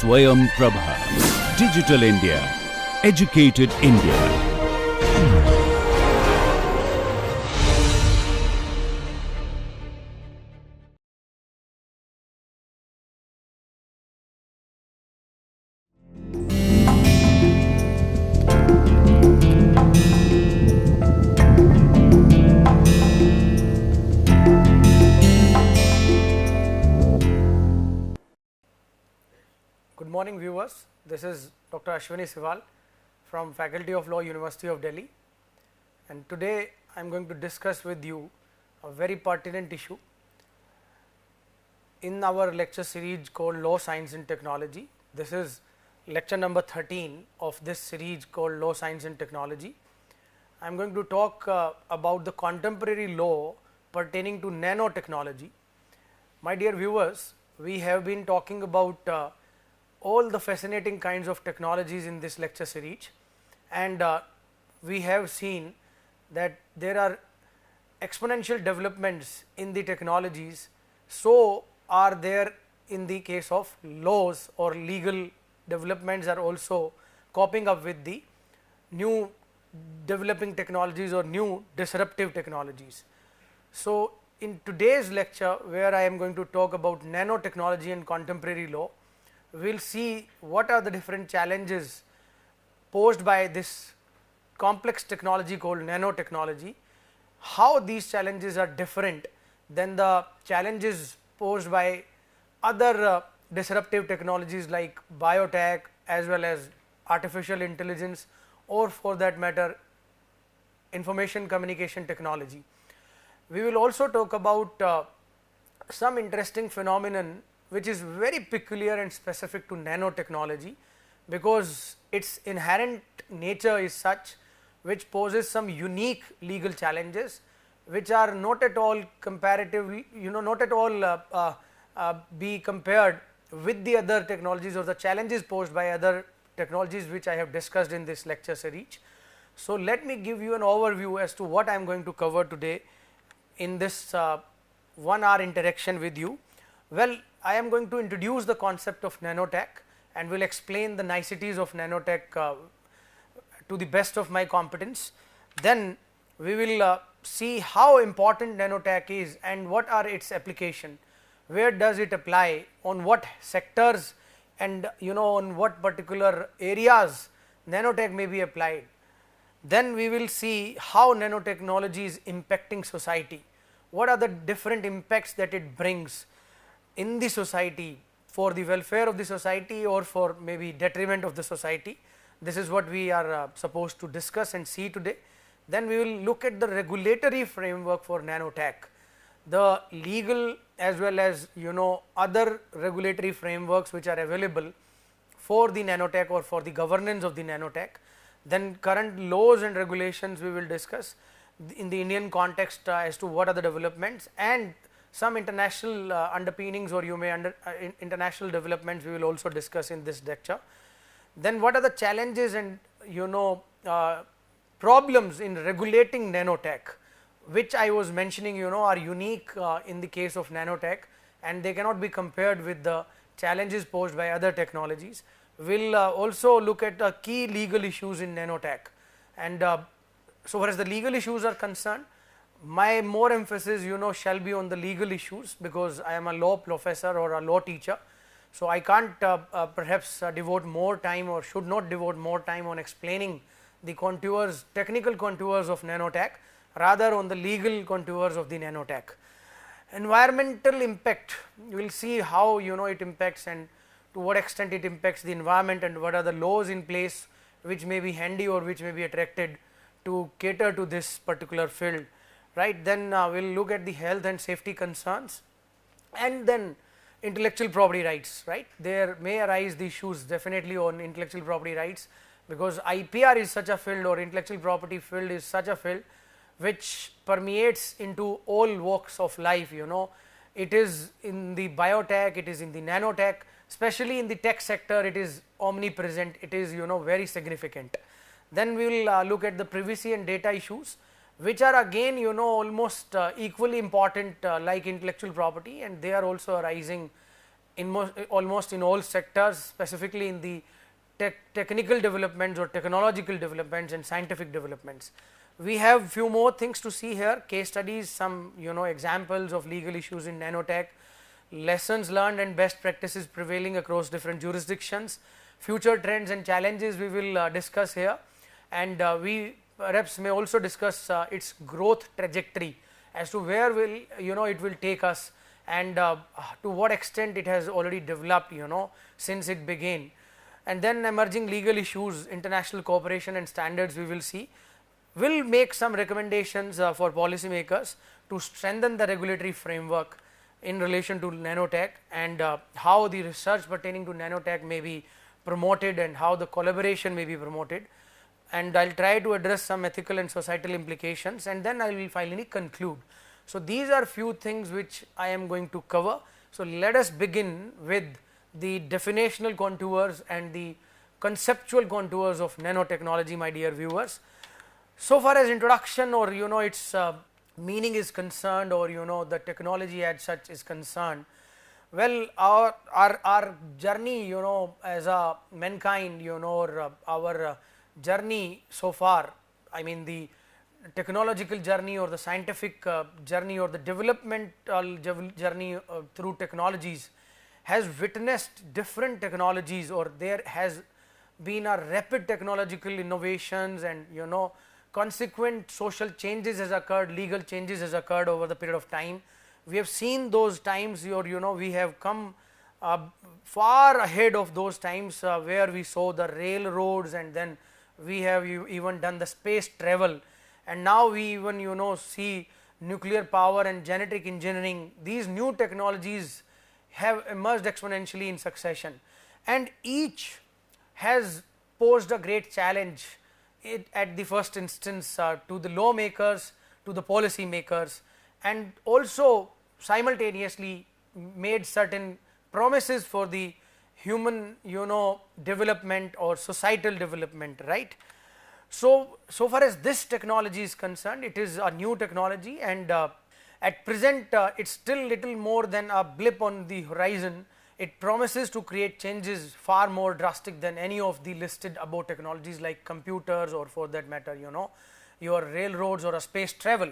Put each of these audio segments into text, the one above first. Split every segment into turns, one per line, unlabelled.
SwayamPrabha. Digital India. Educated India.
Good morning viewers, this is Dr. Ashwini Siwal from Faculty of Law, University of Delhi, and today I am going to discuss with you a very pertinent issue in our lecture series called Law, Science and Technology. This is lecture number 13 of this series called Law, Science and Technology. I am going to talk about the contemporary law pertaining to nanotechnology. My dear viewers, we have been talking about all the fascinating kinds of technologies in this lecture series, and we have seen that there are exponential developments in the technologies. So are there in the case of laws, or legal developments are also coping up with the new developing technologies or new disruptive technologies. So in today's lecture, where I am going to talk about nanotechnology and contemporary law, we will see what are the different challenges posed by this complex technology called nanotechnology, how these challenges are different than the challenges posed by other disruptive technologies like biotech as well as artificial intelligence, or for that matter information communication technology. We will also talk about some interesting phenomenon which is very peculiar and specific to nanotechnology, because its inherent nature is such which poses some unique legal challenges which are not at all comparatively, not at all be compared with the other technologies or the challenges posed by other technologies which I have discussed in this lecture series. So let me give you an overview as to what I am going to cover today in this 1 hour interaction with you. Well, I am going to introduce the concept of nanotech and will explain the niceties of nanotech to the best of my competence. Then we will see how important nanotech is and what are its application, where does it apply, on what sectors, and on what particular areas nanotech may be applied. Then we will see how nanotechnology is impacting society, what are the different impacts that it brings in the society for the welfare of the society or for maybe detriment of the society. This is what we are supposed to discuss and see today. Then we will look at the regulatory framework for nanotech, the legal as well as other regulatory frameworks which are available for the nanotech or for the governance of the nanotech. Then current laws and regulations we will discuss in the Indian context as to what are the developments, and some international underpinnings, or you may international developments we will also discuss in this lecture. Then what are the challenges and problems in regulating nanotech, which I was mentioning are unique in the case of nanotech, and they cannot be compared with the challenges posed by other technologies. We will also look at key legal issues in nanotech, and so far as the legal issues are concerned, my more emphasis shall be on the legal issues, because I am a law professor or a law teacher. So I can't perhaps devote more time, or should not devote more time, on explaining the contours, technical contours of nanotech, rather on the legal contours of the nanotech. Environmental impact, you will see how it impacts and to what extent it impacts the environment, and what are the laws in place which may be handy or which may be attracted to cater to this particular field. Right, then we will look at the health and safety concerns, and then intellectual property rights. Right, there may arise the issues definitely on intellectual property rights, because IPR is such a field, or intellectual property field is such a field which permeates into all walks of life. It is in the biotech, it is in the nanotech, especially in the tech sector it is omnipresent, it is very significant. Then we will look at the privacy and data issues, which are again almost equally important like intellectual property, and they are also arising almost in all sectors, specifically in the technical developments or technological developments and scientific developments. We have few more things to see here, case studies, some examples of legal issues in nanotech, lessons learned and best practices prevailing across different jurisdictions, future trends and challenges we will discuss here, and we perhaps may also discuss its growth trajectory as to where will it will take us, and to what extent it has already developed since it began. And then emerging legal issues, international cooperation and standards we will see. Will make some recommendations for policymakers to strengthen the regulatory framework in relation to nanotech, and how the research pertaining to nanotech may be promoted and how the collaboration may be promoted, and I will try to address some ethical and societal implications, and then I will finally conclude. So, these are few things which I am going to cover. So, let us begin with the definitional contours and the conceptual contours of nanotechnology, my dear viewers. So far as introduction or its meaning is concerned, or the technology as such is concerned, well, our journey as a mankind or our journey so far, I mean the technological journey or the scientific journey or the developmental journey through technologies has witnessed different technologies, or there has been a rapid technological innovations, and consequent social changes has occurred, legal changes has occurred over the period of time. We have seen those times, or we have come far ahead of those times where we saw the railroads, and then we have even done the space travel, and now we even see nuclear power and genetic engineering. These new technologies have emerged exponentially in succession, and each has posed a great challenge at the first instance to the lawmakers, to the policy makers, and also simultaneously made certain promises for the human development or societal development, right. So far as this technology is concerned, it is a new technology, and at present it is still little more than a blip on the horizon. It promises to create changes far more drastic than any of the listed above technologies like computers, or for that matter your railroads or a space travel.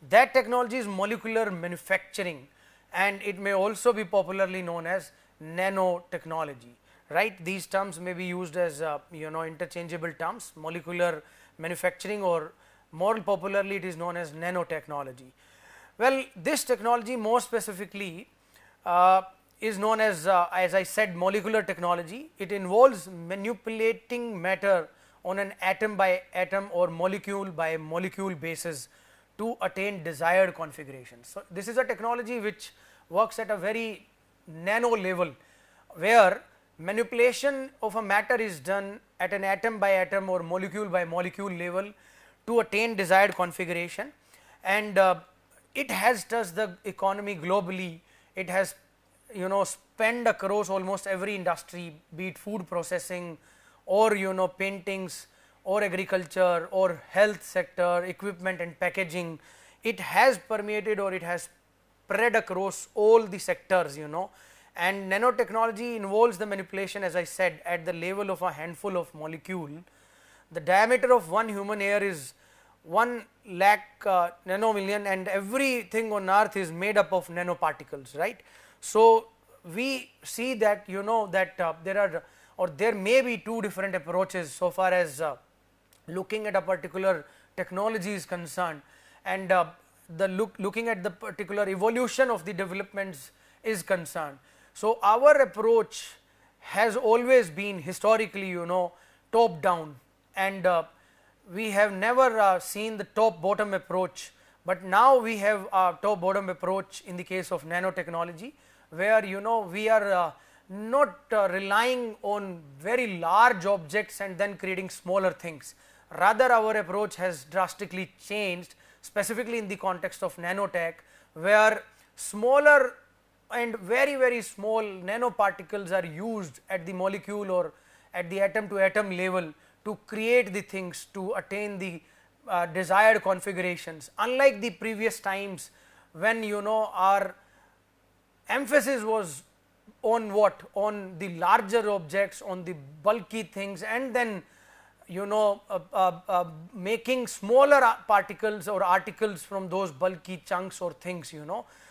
That technology is molecular manufacturing, and it may also be popularly known as nanotechnology, right. These terms may be used as interchangeable terms, molecular manufacturing, or more popularly it is known as nanotechnology. Well, this technology more specifically is known as I said, molecular technology. It involves manipulating matter on an atom by atom or molecule by molecule basis to attain desired configuration. So, this is a technology which works at a very nano level, where manipulation of a matter is done at an atom by atom or molecule by molecule level to attain desired configuration, and it has touched the economy globally. It has spanned across almost every industry, be it food processing or paintings or agriculture or health sector, equipment and packaging. It has permeated, or it has spread across all the sectors, and nanotechnology involves the manipulation, as I said, at the level of a handful of molecule. The diameter of one human hair is 1 lakh nanomillion, and everything on earth is made up of nanoparticles, right. So, we see that there are, or there may be two different approaches so far as looking at a particular technology is concerned, and looking at the particular evolution of the developments is concerned. So, our approach has always been historically top down, and we have never seen the top bottom approach, but now we have a top bottom approach in the case of nanotechnology, where we are not relying on very large objects and then creating smaller things. Rather, our approach has drastically changed, specifically in the context of nanotech, where smaller and very small nanoparticles are used at the molecule or at the atom to atom level to create the things, to attain the desired configurations. Unlike the previous times when our emphasis was on what? On the larger objects, on the bulky things, and then making smaller particles or articles from those bulky chunks or things.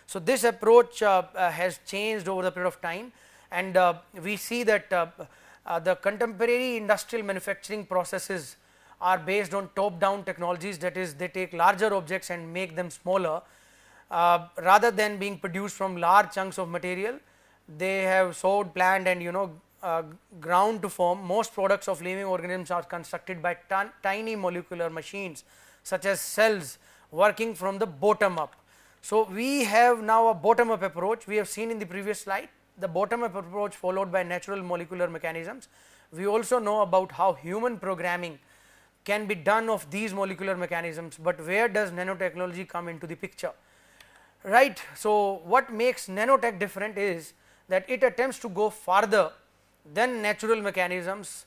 So, this approach has changed over the period of time, and we see that the contemporary industrial manufacturing processes are based on top down technologies, that is, they take larger objects and make them smaller rather than being produced from large chunks of material. They have sowed, planned, and ground to form. Most products of living organisms are constructed by tiny molecular machines such as cells working from the bottom up. So, we have now a bottom up approach. We have seen in the previous slide the bottom up approach followed by natural molecular mechanisms. We also know about how human programming can be done of these molecular mechanisms, but where does nanotechnology come into the picture, right? So, what makes nanotech different is that it attempts to go farther than natural mechanisms.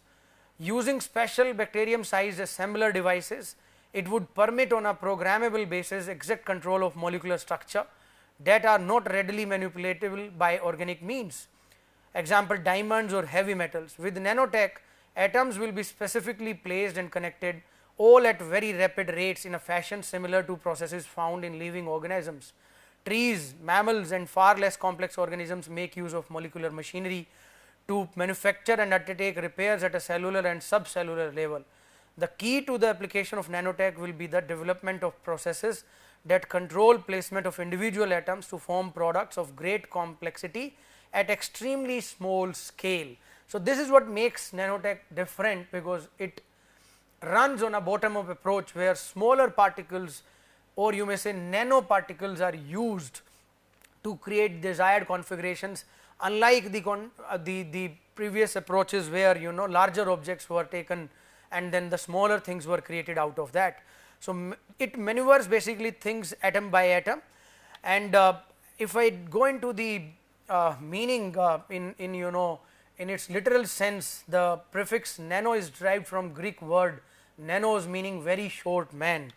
Using special bacterium sized assembler devices, it would permit on a programmable basis exact control of molecular structure that are not readily manipulatable by organic means. Example, diamonds or heavy metals. With nanotech, atoms will be specifically placed and connected all at very rapid rates in a fashion similar to processes found in living organisms. Trees, mammals, and far less complex organisms make use of molecular machinery to manufacture and undertake repairs at a cellular and subcellular level. The key to the application of nanotech will be the development of processes that control placement of individual atoms to form products of great complexity at extremely small scale. So, this is what makes nanotech different, because it runs on a bottom up approach where smaller particles, or you may say nanoparticles, are used to create desired configurations, unlike the previous approaches where larger objects were taken and then the smaller things were created out of that. So, it maneuvers basically things atom by atom, and if I go into the meaning in its literal sense, the prefix nano is derived from Greek word nanos, meaning very short man,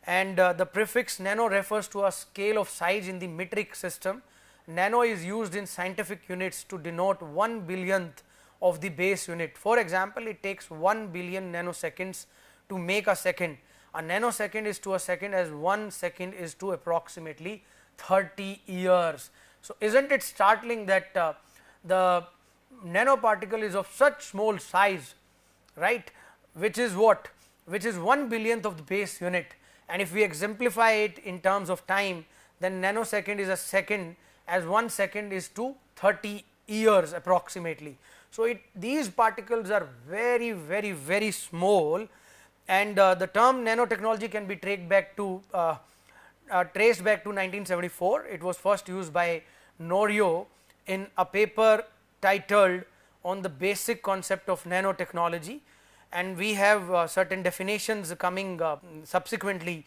and the prefix nano refers to a scale of size in the metric system. Nano is used in scientific units to denote 1/billionth of the base unit. For example, it takes 1 billion nanoseconds to make a second. A nanosecond is to a second as 1 second is to approximately 30 years. So, isn't it startling that the nanoparticle is of such small size, right, which is what? Which is 1 billionth of the base unit, and if we exemplify it in terms of time, then nanosecond is a second as 1 second is to 30 years approximately. So, these particles are very, very, very small, and the term nanotechnology can be traced back to 1974. It was first used by Norio in a paper titled on the basic concept of nanotechnology, and we have certain definitions coming subsequently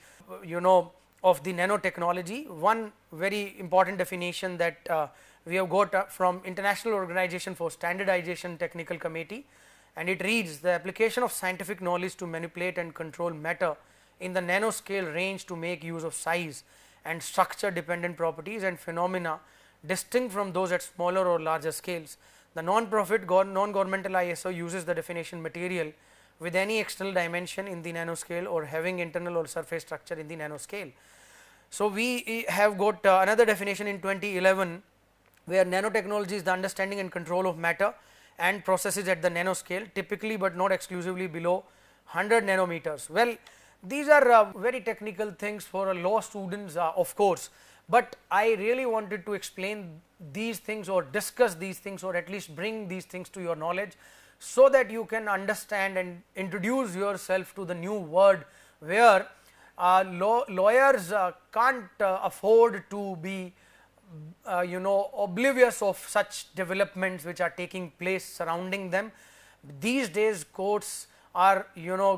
of the nanotechnology. One very important definition that we have got from International Organization for Standardization Technical Committee, and it reads: the application of scientific knowledge to manipulate and control matter in the nanoscale range to make use of size and structure dependent properties and phenomena distinct from those at smaller or larger scales. The non-profit non-governmental ISO uses the definition material with any external dimension in the nanoscale or having internal or surface structure in the nanoscale. So, we have got another definition in 2011, where nanotechnology is the understanding and control of matter and processes at the nanoscale, typically but not exclusively below 100 nanometers. Well, these are very technical things for a law students, of course, but I really wanted to explain these things or discuss these things, or at least bring these things to your knowledge, so that you can understand and introduce yourself to the new word, where lawyers can't afford to be oblivious of such developments which are taking place surrounding them. These days courts are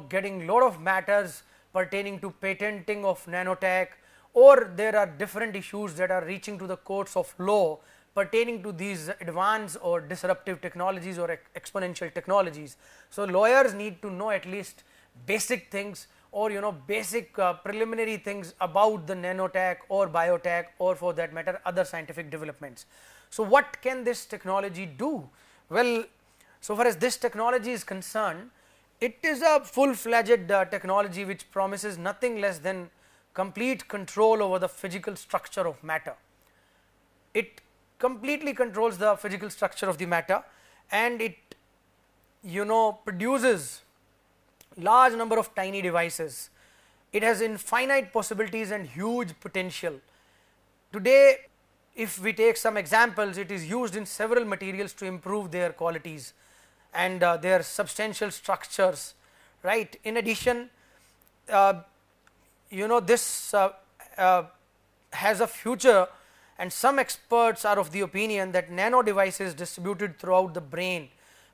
getting lot of matters pertaining to patenting of nanotech, or there are different issues that are reaching to the courts of law pertaining to these advanced or disruptive technologies or exponential technologies. So, lawyers need to know at least basic things, or basic preliminary things about the nanotech or biotech, or for that matter other scientific developments. So, what can this technology do? Well, so far as this technology is concerned, it is a full-fledged technology which promises nothing less than complete control over the physical structure of matter. It completely controls the physical structure of the matter, and it produces large number of tiny devices. It has infinite possibilities and huge potential. Today, if we take some examples, it is used in several materials to improve their qualities and their substantial structures, right. In addition, this has a future, and some experts are of the opinion that nano devices distributed throughout the brain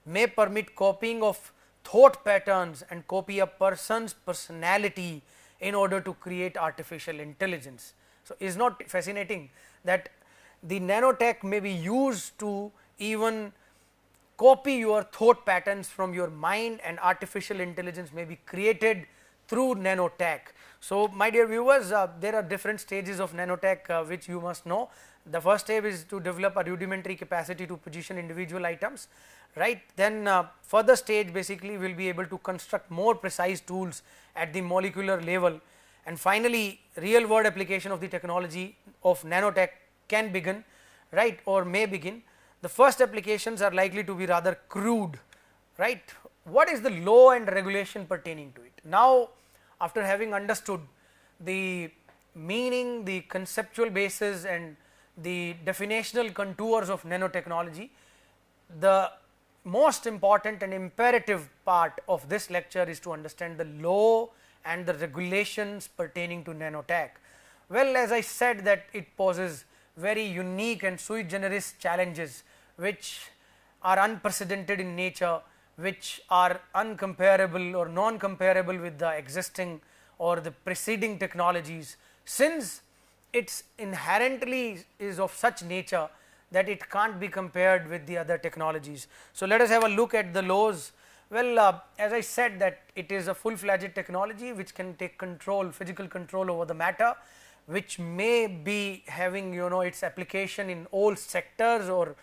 may permit copying of thought patterns and copy a person's personality in order to create artificial intelligence. So, is not fascinating that the nanotech may be used to even copy your thought patterns from your mind, and artificial intelligence may be created through nanotech. So, my dear viewers, there are different stages of nanotech which you must know. The first step is to develop a rudimentary capacity to position individual items, right. Then further stage basically will be able to construct more precise tools at the molecular level, and finally real world application of the technology of nanotech can begin, right, or may begin. The first applications are likely to be rather crude, right. What is the law and regulation pertaining to it? Now, after having understood the meaning, the conceptual basis and the definitional contours of nanotechnology, the most important and imperative part of this lecture is to understand the law and the regulations pertaining to nanotech. Well, as I said that it poses very unique and sui generis challenges which are unprecedented in nature, which are uncomparable or non-comparable with the existing or the preceding technologies, since it's inherently is of such nature that it can't be compared with the other technologies. So, let us have a look at the laws. Well, as I said that it is a full-fledged technology which can take control, physical control over the matter, which may be having its application in all sectors or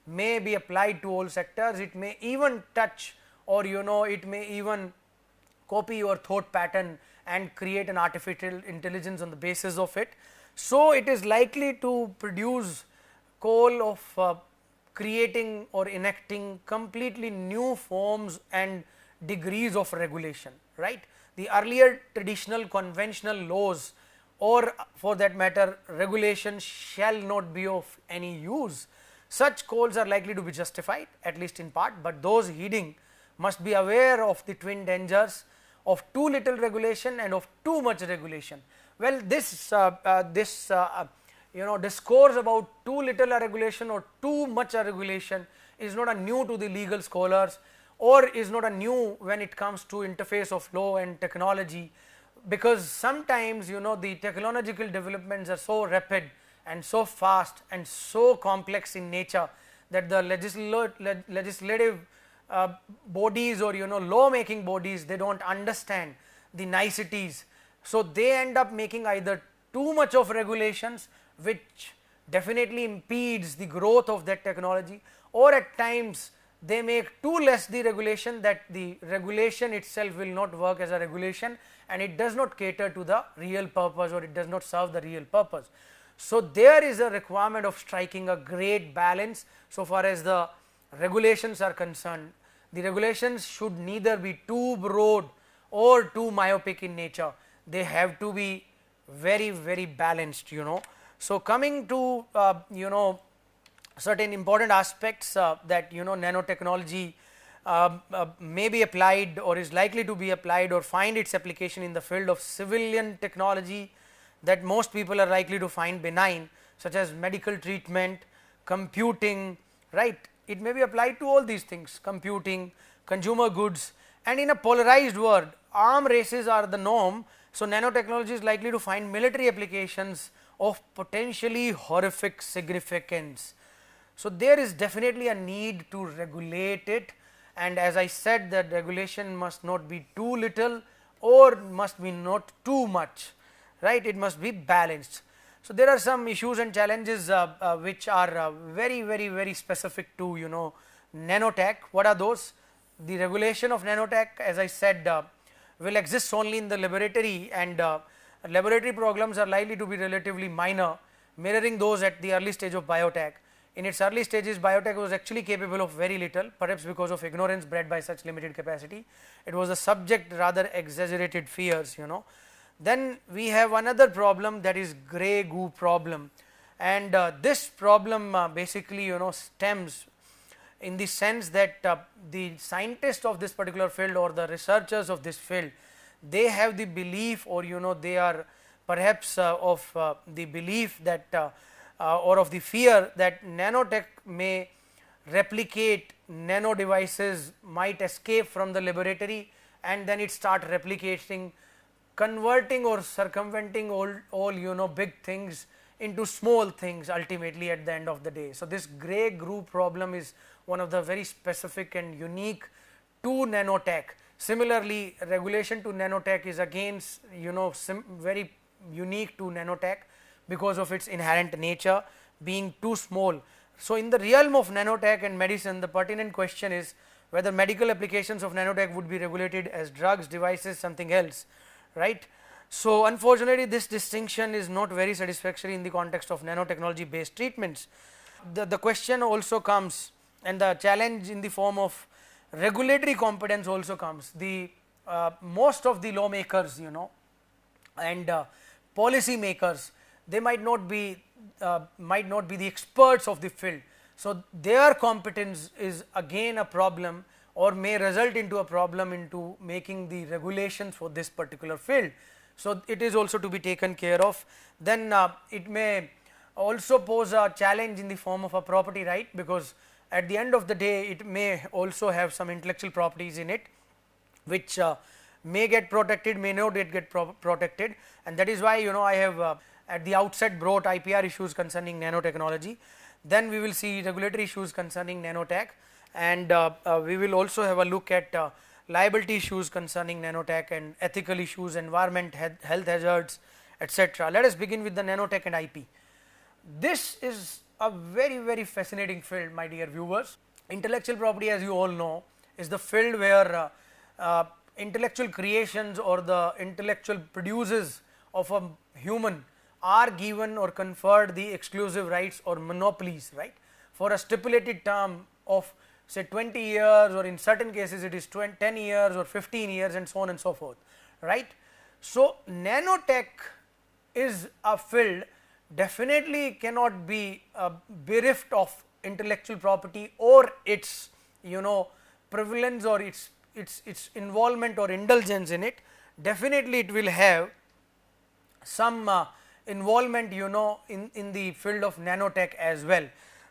may be applied to all sectors. It may even touch, or it may even copy your thought pattern and create an artificial intelligence on the basis of it. So, it is likely to produce goal of creating or enacting completely new forms and degrees of regulation, right. The earlier traditional conventional laws, or for that matter regulation, shall not be of any use. Such calls are likely to be justified, at least in part, but those heeding must be aware of the twin dangers of too little regulation and of too much regulation. Well, this discourse about too little a regulation or too much a regulation is not a new to the legal scholars, or is not a new when it comes to interface of law and technology, because sometimes the technological developments are so rapid and so fast and so complex in nature that the legislative bodies or law making bodies, they do not understand the niceties. So, they end up making either too much of regulations which definitely impedes the growth of that technology, or at times they make too less the regulation that the regulation itself will not work as a regulation and it does not cater to the real purpose, or it does not serve the real purpose. So, there is a requirement of striking a great balance so far as the regulations are concerned. The regulations should neither be too broad or too myopic in nature, they have to be very, very balanced. So, coming to certain important aspects that nanotechnology may be applied or is likely to be applied or find its application in the field of civilian technology that most people are likely to find benign, such as medical treatment, computing, right. It may be applied to all these things, computing, consumer goods, and in a polarized world, arm races are the norm. So, nanotechnology is likely to find military applications of potentially horrific significance. So, there is definitely a need to regulate it, and as I said that regulation must not be too little or must be not too much, right, it must be balanced. So there are some issues and challenges which are very specific to nanotech. What are those? The regulation of nanotech, as I said, will exist only in the laboratory, and laboratory problems are likely to be relatively minor, mirroring those at the early stage of biotech. In its early stages, biotech was actually capable of very little, perhaps because of ignorance bred by such limited capacity. It was a subject rather exaggerated fears. Then we have another problem, that is grey goo problem, and this problem basically stems in the sense that the scientists of this particular field or the researchers of this field, they have the belief, or they are perhaps of the belief that or of the fear that nanotech may replicate nano devices, might escape from the laboratory and then it start replicating, converting or circumventing all big things into small things ultimately at the end of the day. So this grey goo problem is one of the very specific and unique to nanotech. Similarly, regulation to nanotech is again very unique to nanotech because of its inherent nature being too small. So in the realm of nanotech and medicine, the pertinent question is whether medical applications of nanotech would be regulated as drugs, devices, something else, right. So unfortunately, this distinction is not very satisfactory in the context of nanotechnology based treatments. The question also comes, and the challenge in the form of regulatory competence also comes. The most of the lawmakers and policy makers, they might not be the experts of the field. So their competence is again a problem, or may result into a problem into making the regulations for this particular field. So it is also to be taken care of. Then it may also pose a challenge in the form of a property right, because at the end of the day it may also have some intellectual properties in it which may get protected, may not get protected, and that is why I have at the outset brought IPR issues concerning nanotechnology. Then we will see regulatory issues concerning nanotech, and we will also have a look at liability issues concerning nanotech and ethical issues, environment, health hazards, etc. Let us begin with the nanotech and IP. This is a very fascinating field, my dear viewers. Intellectual property, as you all know, is the field where intellectual creations or the intellectual produces of a human are given or conferred the exclusive rights or monopolies, right, for a stipulated term of say 20 years, or in certain cases it is 10 years or 15 years and so on and so forth, right. So nanotech is a field definitely cannot be bereft of intellectual property or its prevalence or its involvement or indulgence in it. Definitely it will have some involvement in the field of nanotech as well,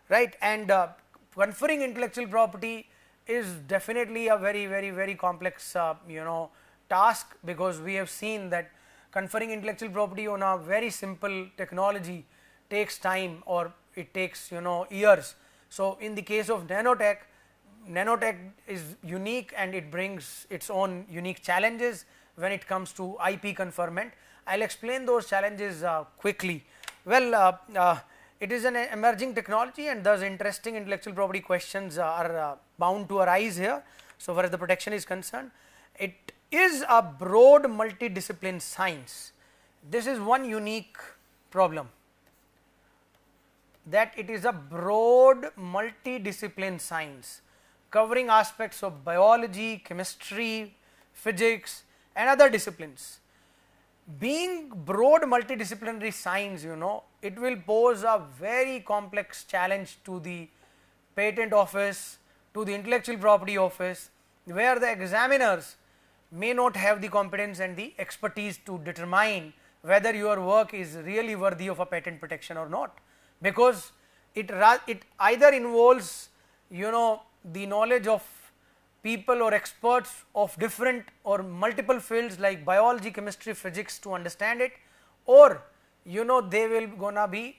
right. And conferring intellectual property is definitely a very complex task, because we have seen that conferring intellectual property on a very simple technology takes time, or it takes years. So in the case of nanotech is unique and it brings its own unique challenges when it comes to IP conferment. I will explain those challenges quickly. Well, it is an emerging technology, and thus interesting intellectual property questions are bound to arise here. So far as the protection is concerned, it is a broad multidiscipline science. This is one unique problem, that it is a broad multidiscipline science covering aspects of biology, chemistry, physics and other disciplines. Being broad multidisciplinary science, it will pose a very complex challenge to the patent office, to the intellectual property office, where the examiners may not have the competence and the expertise to determine whether your work is really worthy of a patent protection or not, because it either involves the knowledge of people or experts of different or multiple fields like biology, chemistry, physics to understand it, or they will gonna be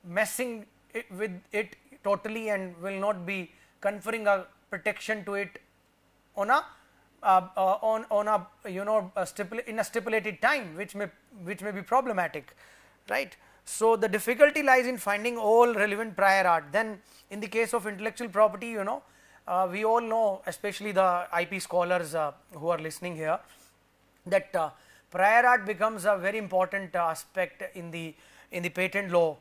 messing with it totally and will not be conferring a protection to it on a in a stipulated time, which may be problematic, right. So, the difficulty lies in finding all relevant prior art. Then in the case of intellectual property, we all know, especially the IP scholars who are listening here, that prior art becomes a very important aspect in the patent law,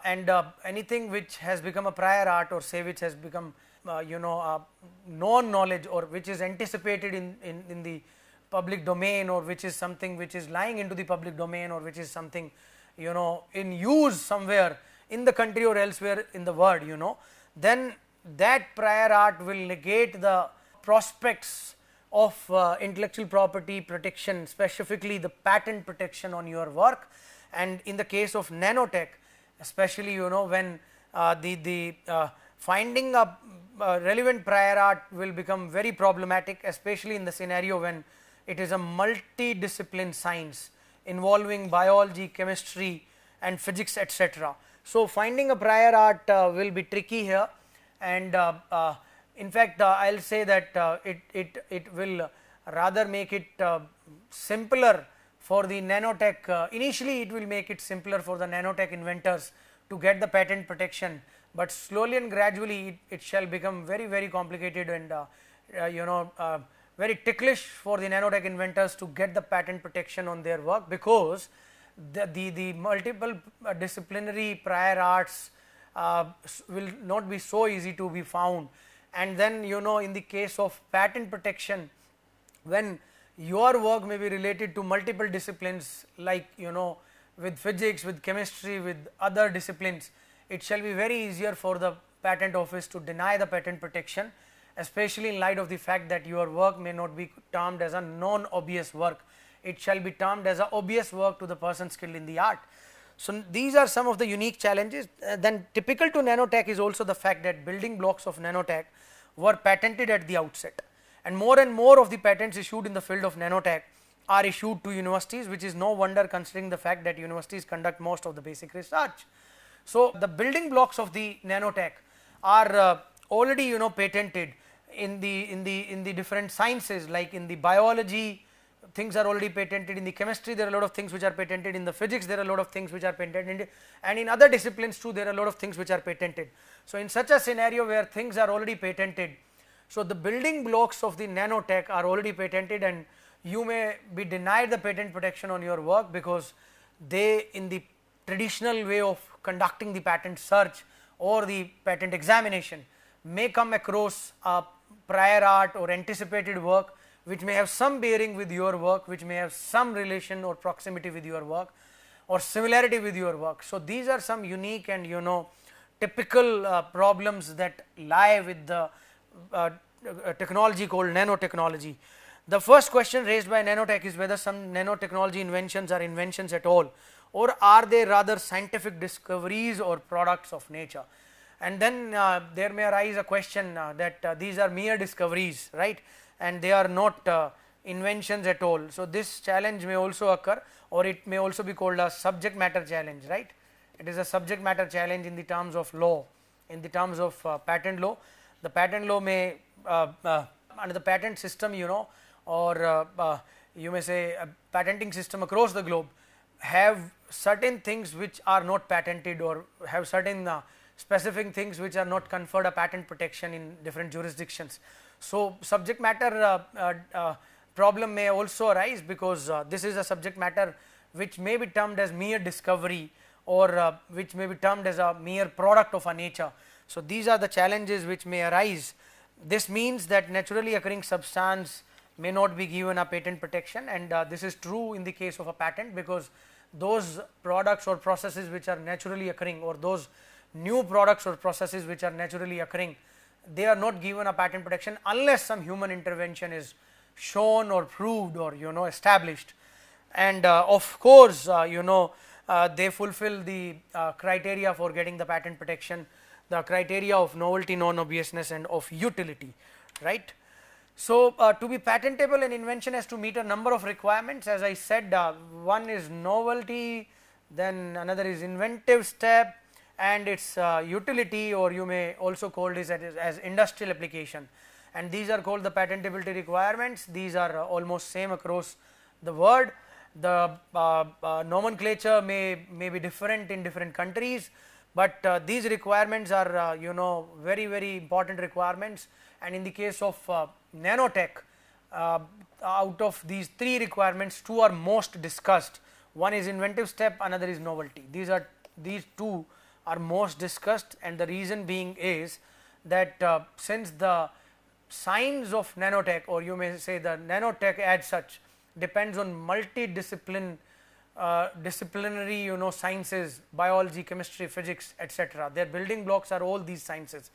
and anything which has become a prior art, or say which has become known knowledge, or which is anticipated in the public domain, or which is something which is lying into the public domain, or which is something in use somewhere in the country or elsewhere in the world, then that prior art will negate the prospects of intellectual property protection, specifically the patent protection on your work. And in the case of nanotech, especially when the finding a relevant prior art will become very problematic, especially in the scenario when it is a multidiscipline science involving biology, chemistry and physics, etc. So, finding a prior art will be tricky here, and in fact, I will say that it will rather make it simpler for the nanotech. Initially, it will make it simpler for the nanotech inventors to get the patent protection, but slowly and gradually it shall become very complicated and very ticklish for the nanotech inventors to get the patent protection on their work, because the multiple disciplinary prior arts will not be so easy to be found. And then in the case of patent protection, when your work may be related to multiple disciplines, like with physics, with chemistry, with other disciplines, it shall be very easier for the patent office to deny the patent protection, especially in light of the fact that your work may not be termed as a non-obvious work, it shall be termed as a obvious work to the person skilled in the art. So, these are some of the unique challenges. Then typical to nanotech is also the fact that building blocks of nanotech were patented at the outset, and more of the patents issued in the field of nanotech are issued to universities, which is no wonder considering the fact that universities conduct most of the basic research. So, the building blocks of the nanotech are already patented in the different sciences, like in the biology things are already patented, in the chemistry there are a lot of things which are patented, in the physics there are a lot of things which are patented, and in other disciplines too there are a lot of things which are patented. So, in such a scenario where things are already patented, so the building blocks of the nanotech are already patented, and you may be denied the patent protection on your work because they, in the traditional way of conducting the patent search or the patent examination, may come across a prior art or anticipated work which may have some bearing with your work, which may have some relation or proximity with your work or similarity with your work. So, these are some unique and typical problems that lie with the technology called nanotechnology. The first question raised by nanotech is whether some nanotechnology inventions are inventions at all, or are they rather scientific discoveries or products of nature. And then there may arise a question that these are mere discoveries, right, and they are not inventions at all. So, this challenge may also occur, or it may also be called a subject matter challenge, right. It is a subject matter challenge in the terms of law, in the terms of patent law. The patent law may under the patent system, or you may say a patenting system across the globe, have certain things which are not patented, or have certain specific things which are not conferred a patent protection in different jurisdictions. So, subject matter problem may also arise, because this is a subject matter which may be termed as mere discovery, or which may be termed as a mere product of a nature. So, these are the challenges which may arise. This means that naturally occurring substance may not be given a patent protection, and this is true in the case of a patent, because those products or processes which are naturally occurring, or those new products or processes which are naturally occurring, they are not given a patent protection unless some human intervention is shown or proved or established. And of course, they fulfill the criteria for getting the patent protection, the criteria of novelty, non-obviousness and of utility, right. So, to be patentable, an invention has to meet a number of requirements. As I said, one is novelty, then another is inventive step, and its utility, or you may also call this as industrial application, and these are called the patentability requirements. These are almost same across the world, The nomenclature may be different in different countries, but these requirements are very important requirements. And in the case of nanotech, out of these three requirements, two are most discussed. One is inventive step, another is novelty. These two are most discussed, and the reason being is that since the science of nanotech, or you may say the nanotech as such, depends on multidisciplinary sciences, biology, chemistry, physics, etc. Their building blocks are all these sciences,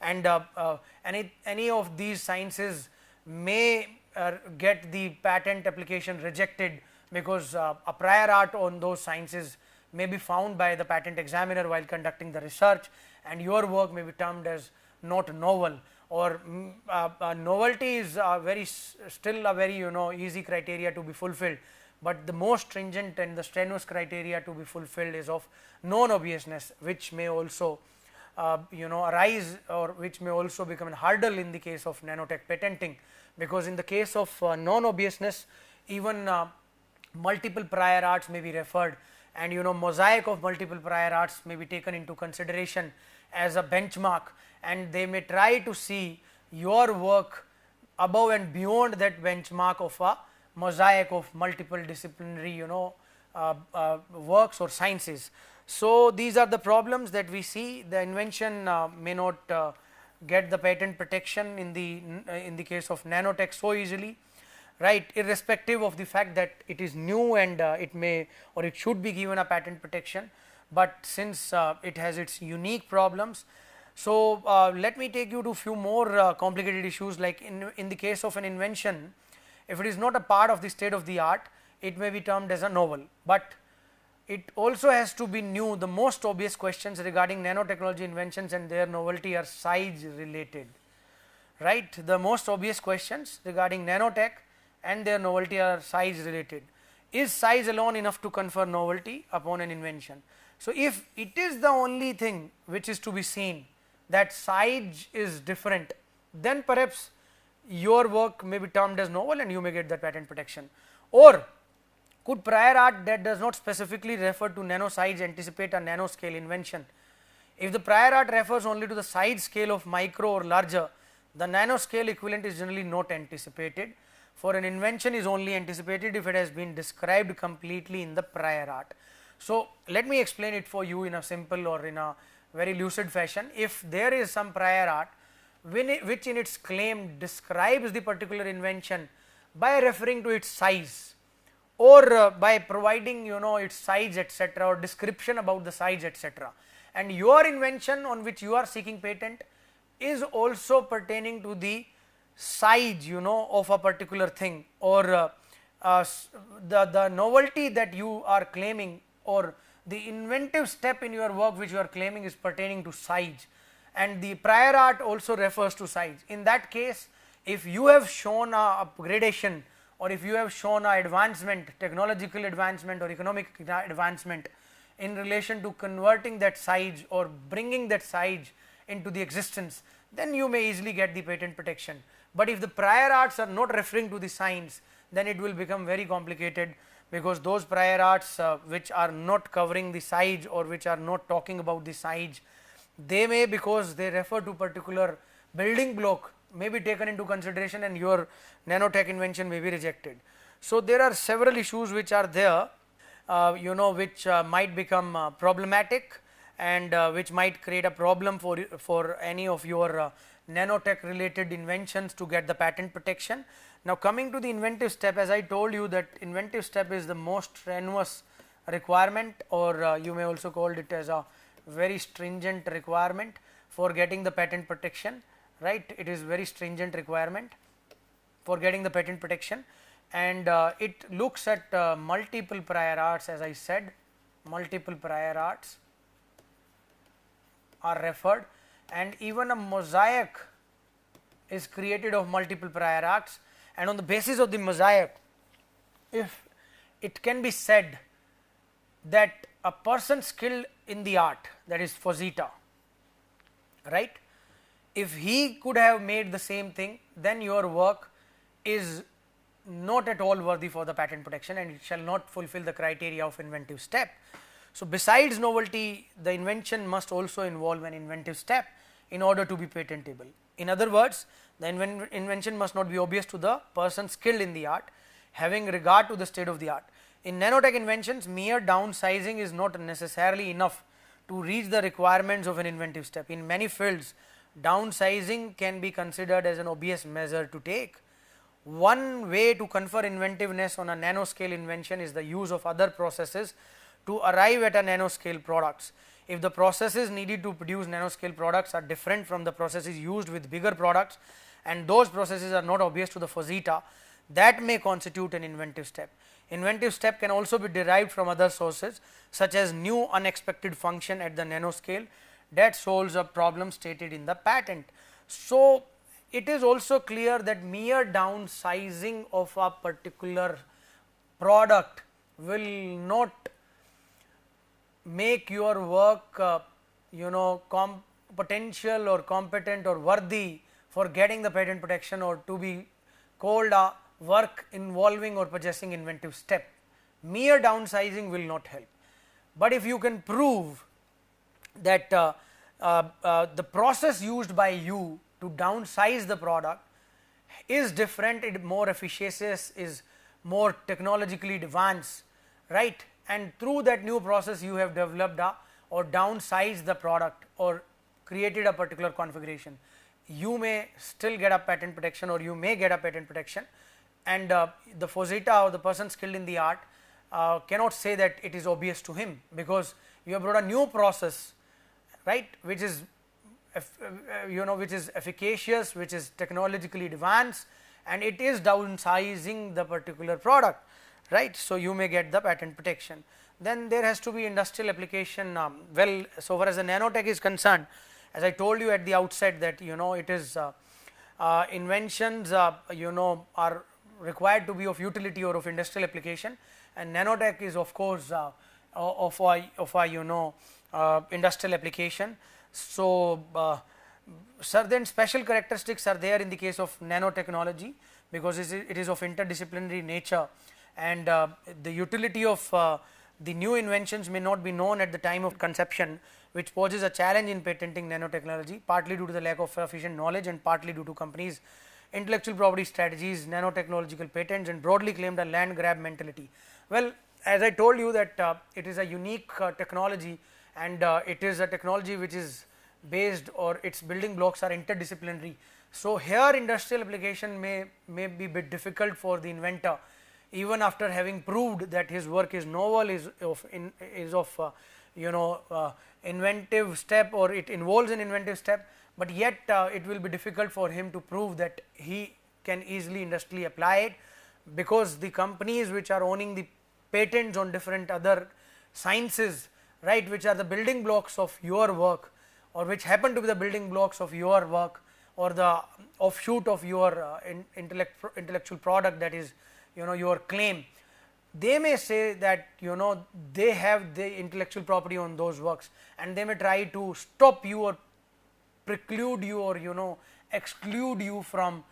and any of these sciences may get the patent application rejected because a prior art on those sciences may be found by the patent examiner while conducting the research, and your work may be termed as not novel, or novelty is still a very easy criteria to be fulfilled, but the most stringent and the strenuous criteria to be fulfilled is of non-obviousness, which may also arise, or which may also become a hurdle in the case of nanotech patenting, because in the case of non-obviousness, even multiple prior arts may be referred, and mosaic of multiple prior arts may be taken into consideration as a benchmark, and they may try to see your work above and beyond that benchmark of a mosaic of multiple disciplinary works or sciences. So these are the problems that we see. The invention may not get the patent protection in the case of nanotech so easily, right, irrespective of the fact that it is new and it may or it should be given a patent protection, but since it has its unique problems. So let me take you to few more complicated issues, like in the case of an invention, if it is not a part of the state of the art, it may be termed as a novel, but it also has to be new. The most obvious questions regarding nanotechnology inventions and their novelty are size related, right. The most obvious questions regarding nanotech and their novelty are size related. Is size alone enough to confer novelty upon an invention? So if it is the only thing which is to be seen, that size is different, then perhaps your work may be termed as novel and you may get that patent protection. Or could prior art that does not specifically refer to nano size anticipate a nanoscale invention? If the prior art refers only to the size scale of micro or larger, the nanoscale equivalent is generally not anticipated, for an invention is only anticipated if it has been described completely in the prior art. So let me explain it for you in a simple or in a very lucid fashion. If there is some prior art which in its claim describes the particular invention by referring to its size, or by providing its size etc., or description about the size etc., and your invention on which you are seeking patent is also pertaining to the size of a particular thing, or the novelty that you are claiming, or the inventive step in your work which you are claiming is pertaining to size, and the prior art also refers to size. In that case, if you have shown a upgradation, or if you have shown a advancement, technological advancement or economic advancement in relation to converting that size or bringing that size into the existence, then you may easily get the patent protection. But if the prior arts are not referring to the science, then it will become very complicated, because those prior arts which are not covering the size or which are not talking about the size, they may, because they refer to particular building block, may be taken into consideration and your nanotech invention may be rejected. So there are several issues which are there which might become problematic, and which might create a problem for any of your nanotech related inventions to get the patent protection. Now coming to the inventive step, as I told you that inventive step is the most strenuous requirement, or you may also call it as a very stringent requirement for getting the patent protection, right. It is very stringent requirement for getting the patent protection, and it looks at multiple prior arts. As I said, multiple prior arts are referred, and even a mosaic is created of multiple prior arts, and on the basis of the mosaic, if it can be said that a person skilled in the art, that is Fosita, right, if he could have made the same thing, then your work is not at all worthy for the patent protection, and it shall not fulfill the criteria of inventive step. So, besides novelty, the invention must also involve an inventive step in order to be patentable. In other words, the invention must not be obvious to the person skilled in the art, having regard to the state of the art. In nanotech inventions, mere downsizing is not necessarily enough to reach the requirements of an inventive step. In many fields, downsizing can be considered as an obvious measure to take. One way to confer inventiveness on a nanoscale invention is the use of other processes to arrive at a nanoscale products. If the processes needed to produce nanoscale products are different from the processes used with bigger products, and those processes are not obvious to the physita, that may constitute an inventive step. Inventive step can also be derived from other sources, such as new unexpected function at the nanoscale that solves a problem stated in the patent. So, it is also clear that mere downsizing of a particular product will not make your work potential or competent or worthy for getting the patent protection, or to be called a work involving or possessing inventive step. Mere downsizing will not help, but if you can prove that the process used by you to downsize the product is different, it more efficacious, is more technologically advanced, right, and through that new process you have developed or downsized the product or created a particular configuration, you may still get a patent protection, or you may get a patent protection, and the physita or the person skilled in the art cannot say that it is obvious to him, because you have brought a new process, right, which is which is efficacious, which is technologically advanced, and it is downsizing the particular product, right. So, you may get the patent protection. Then there has to be industrial application. Well, so far as the nanotech is concerned, as I told you at the outset, that it is inventions are required to be of utility or of industrial application, and nanotech is of course of a industrial application. So, certain special characteristics are there in the case of nanotechnology, because it is of interdisciplinary nature, and the utility of the new inventions may not be known at the time of conception, which poses a challenge in patenting nanotechnology, partly due to the lack of sufficient knowledge and partly due to companies' intellectual property strategies, nanotechnological patents, and broadly claimed a land grab mentality. Well, as I told you that it is a unique technology, and it is a technology which is based, or its building blocks are interdisciplinary. So, here industrial application may be a bit difficult for the inventor, even after having proved that his work is novel, is of inventive step, or it involves an inventive step, but yet it will be difficult for him to prove that he can easily industrially apply it, because the companies which are owning the patents on different other sciences, right, which are the building blocks of your work, or which happen to be the building blocks of your work, or the offshoot of your intellectual product, that is your claim, they may say that they have the intellectual property on those works, and they may try to stop you or preclude you, or exclude you from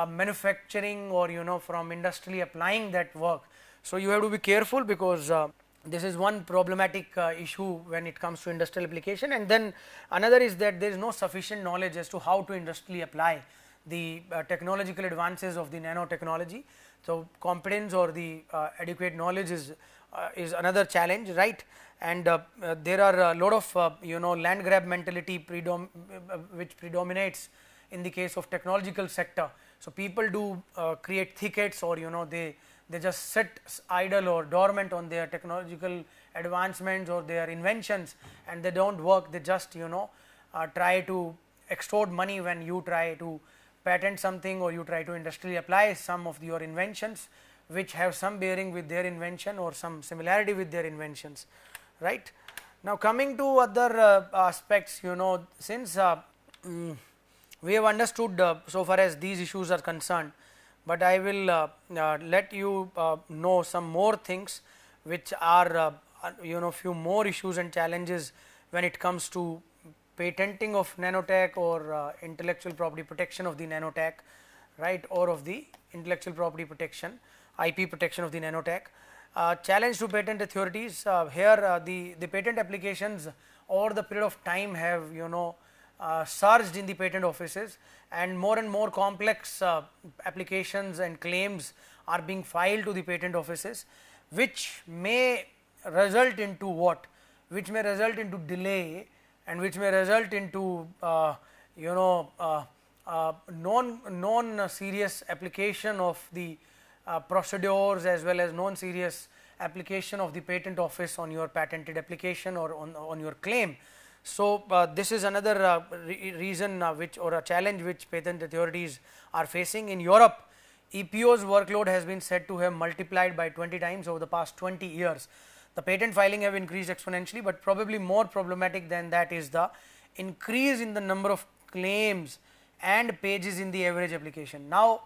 manufacturing, or from industrially applying that work. So, you have to be careful, because this is one problematic issue when it comes to industrial application. And then another is that there is no sufficient knowledge as to how to industrially apply the technological advances of the nanotechnology. So, competence or the adequate knowledge is another challenge, right, and there are a lot of land grab mentality which predominates in the case of technological sector. So, people do create thickets, or they just sit idle or dormant on their technological advancements or their inventions, and they do not work. They just try to extort money when you try to patent something, or you try to industrially apply some of your inventions which have some bearing with their invention or some similarity with their inventions, right. Now, coming to other aspects, since we have understood so far as these issues are concerned, but I will let you know some more things which are few more issues and challenges when it comes to patenting of nanotech, or intellectual property protection of the nanotech, right, or of the intellectual property protection, IP protection of the nanotech. Challenge to patent authorities, here the patent applications over the period of time have surged in the patent offices, and more complex applications and claims are being filed to the patent offices, which may result into what? Which may result into delay, and which may result into non serious application of the procedures, as well as non serious application of the patent office on your patented application or on your claim. So, this is another reason which, or a challenge which patent authorities are facing. In Europe, EPO's workload has been said to have multiplied by 20 times over the past 20 years. The patent filing have increased exponentially, but probably more problematic than that is the increase in the number of claims and pages in the average application. Now,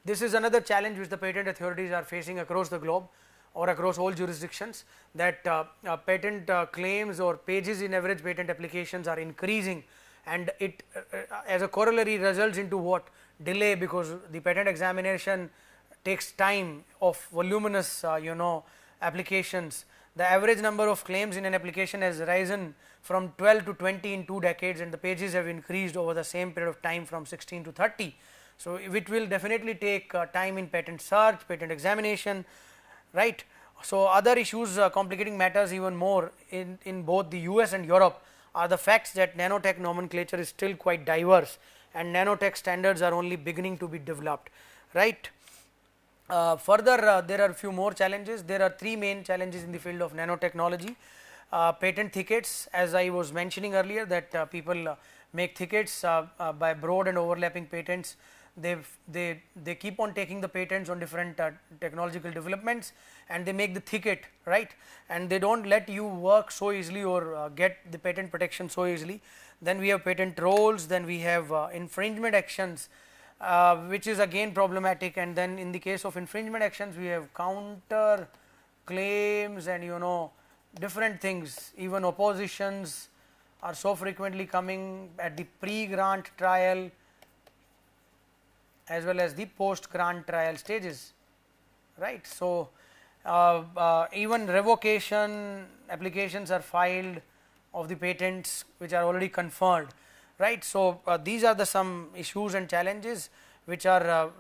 this is another challenge which the patent authorities are facing across the globe or across all jurisdictions, that patent claims or pages in average patent applications are increasing, and it as a corollary results into what? Delay, because the patent examination takes time of voluminous applications. The average number of claims in an application has risen from 12 to 20 in 2 decades, and the pages have increased over the same period of time from 16 to 30. So, it will definitely take time in patent search, patent examination, right. So, other issues complicating matters even more in both the US and Europe are the facts that nanotech nomenclature is still quite diverse, and nanotech standards are only beginning to be developed, right. Further, there are a few more challenges. There are 3 main challenges in the field of nanotechnology. Patent thickets, as I was mentioning earlier, that people make thickets by broad and overlapping patents. They keep on taking the patents on different technological developments, and they make the thicket, right, and they do not let you work so easily or get the patent protection so easily. Then we have patent trolls, then we have infringement actions, which is again problematic, and then in the case of infringement actions we have counter claims and different things. Even oppositions are so frequently coming at the pre-grant trial as well as the post-grant trial stages, right. So, even revocation applications are filed of the patents which are already conferred, right. So, these are the some issues and challenges which are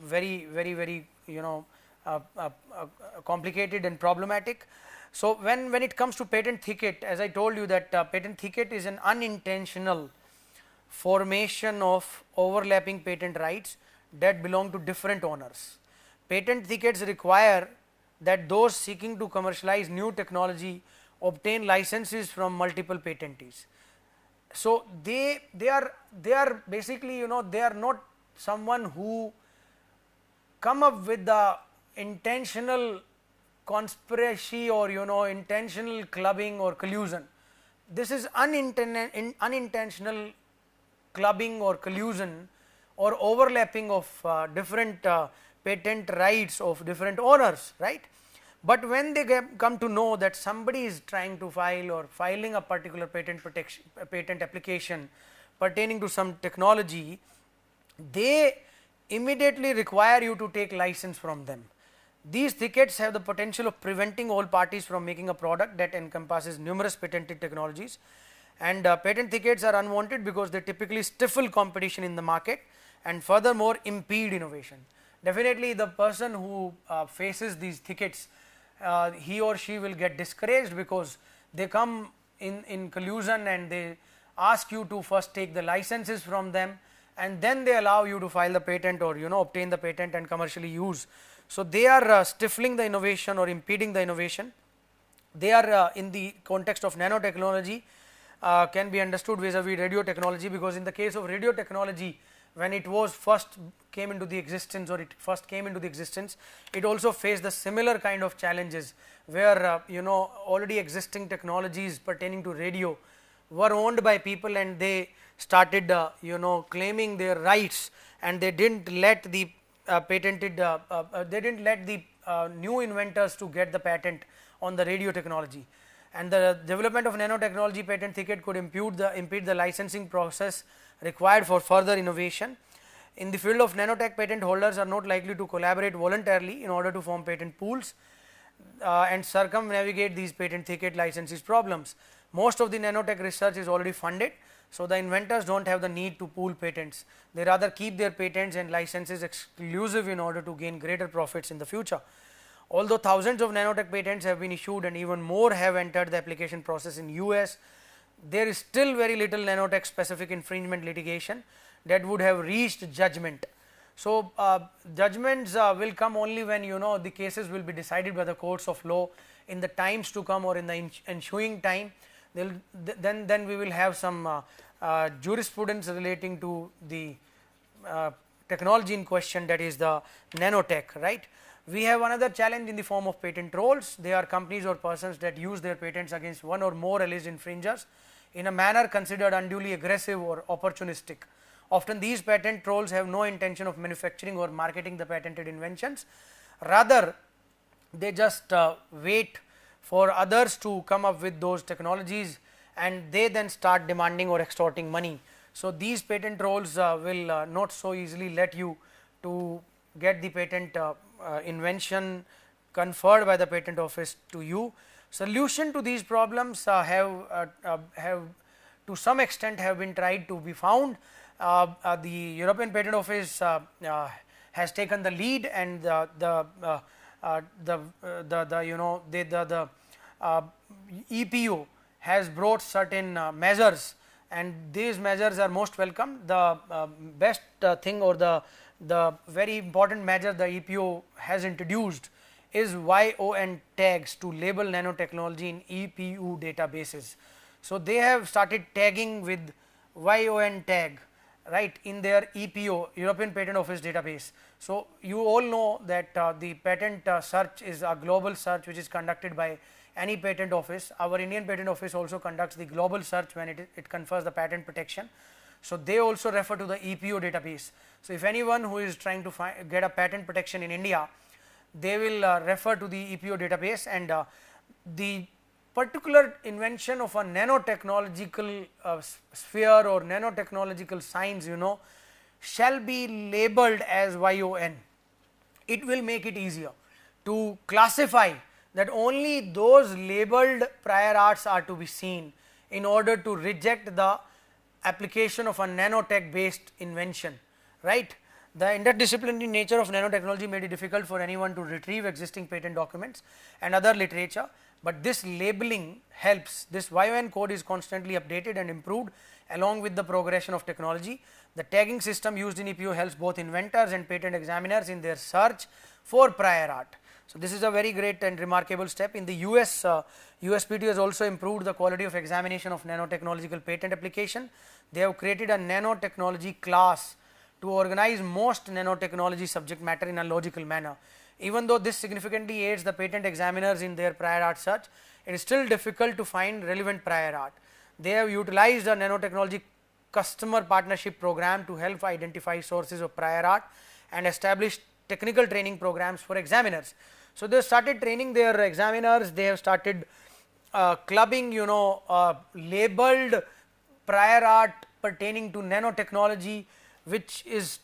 very complicated and problematic. So, when it comes to patent thicket, as I told you that patent thicket is an unintentional formation of overlapping patent rights that belong to different owners. Patent thickets require that those seeking to commercialize new technology obtain licenses from multiple patentees. So, they are basically they are not someone who come up with the intentional conspiracy or intentional clubbing or collusion. This is unintentional clubbing or collusion or overlapping of different patent rights of different owners, right. But when they come to know that somebody is trying to file or filing a particular patent application pertaining to some technology, they immediately require you to take license from them. These thickets have the potential of preventing all parties from making a product that encompasses numerous patented technologies, and patent thickets are unwanted because they typically stifle competition in the market and furthermore impede innovation. Definitely, the person who faces these thickets, he or she will get discouraged because they come in collusion and they ask you to first take the licenses from them, and then they allow you to file the patent or obtain the patent and commercially use. So, they are stifling the innovation or impeding the innovation. They are in the context of nanotechnology can be understood vis-a-vis radio technology, because in the case of radio technology, when it was first came into the existence, it also faced the similar kind of challenges where already existing technologies pertaining to radio were owned by people, and they started claiming their rights, and they didn't let the new inventors to get the patent on the radio technology. And the development of nanotechnology patent thicket could impede the licensing process required for further innovation. In the field of nanotech, patent holders are not likely to collaborate voluntarily in order to form patent pools and circumnavigate these patent thicket licenses problems. Most of the nanotech research is already funded, so the inventors do not have the need to pool patents. They rather keep their patents and licenses exclusive in order to gain greater profits in the future. Although thousands of nanotech patents have been issued and even more have entered the application process in US, there is still very little nanotech specific infringement litigation that would have reached judgment. So, judgments will come only when the cases will be decided by the courts of law in the times to come or in the ensuing time. Then we will have some jurisprudence relating to the technology in question, that is the nanotech, right. We have another challenge in the form of patent trolls. They are companies or persons that use their patents against one or more alleged infringers in a manner considered unduly aggressive or opportunistic. Often these patent trolls have no intention of manufacturing or marketing the patented inventions, rather they just wait for others to come up with those technologies and they then start demanding or extorting money. So, these patent trolls will not so easily let you to get the patent invention conferred by the patent office to you. Solution to these problems have to some extent have been tried to be found. The European Patent Office has taken the lead, and the EPO has brought certain measures, and these measures are most welcome. The best thing or the very important measure the EPO has introduced is YON tags to label nanotechnology in EPU databases. So, they have started tagging with YON tag, right, in their EPO, European Patent Office database. So, you all know that the patent search is a global search which is conducted by any patent office. Our Indian Patent Office also conducts the global search when it confers the patent protection. So, they also refer to the EPO database. So, if anyone who is trying to get a patent protection in India, they will refer to the EPO database, and the particular invention of a nanotechnological sphere or nanotechnological science shall be labeled as YON. It will make it easier to classify that only those labeled prior arts are to be seen in order to reject the application of a nanotech based invention, right. The interdisciplinary nature of nanotechnology made it difficult for anyone to retrieve existing patent documents and other literature, but this labeling helps. This YON code is constantly updated and improved along with the progression of technology. The tagging system used in EPO helps both inventors and patent examiners in their search for prior art. So, this is a very great and remarkable step. In the US, USPTO has also improved the quality of examination of nanotechnological patent application. They have created a nanotechnology class to organize most nanotechnology subject matter in a logical manner. Even though this significantly aids the patent examiners in their prior art search, it is still difficult to find relevant prior art. They have utilized a nanotechnology customer partnership program to help identify sources of prior art and establish technical training programs for examiners. So, they have started training their examiners, they have started clubbing labeled prior art pertaining to nanotechnology, which is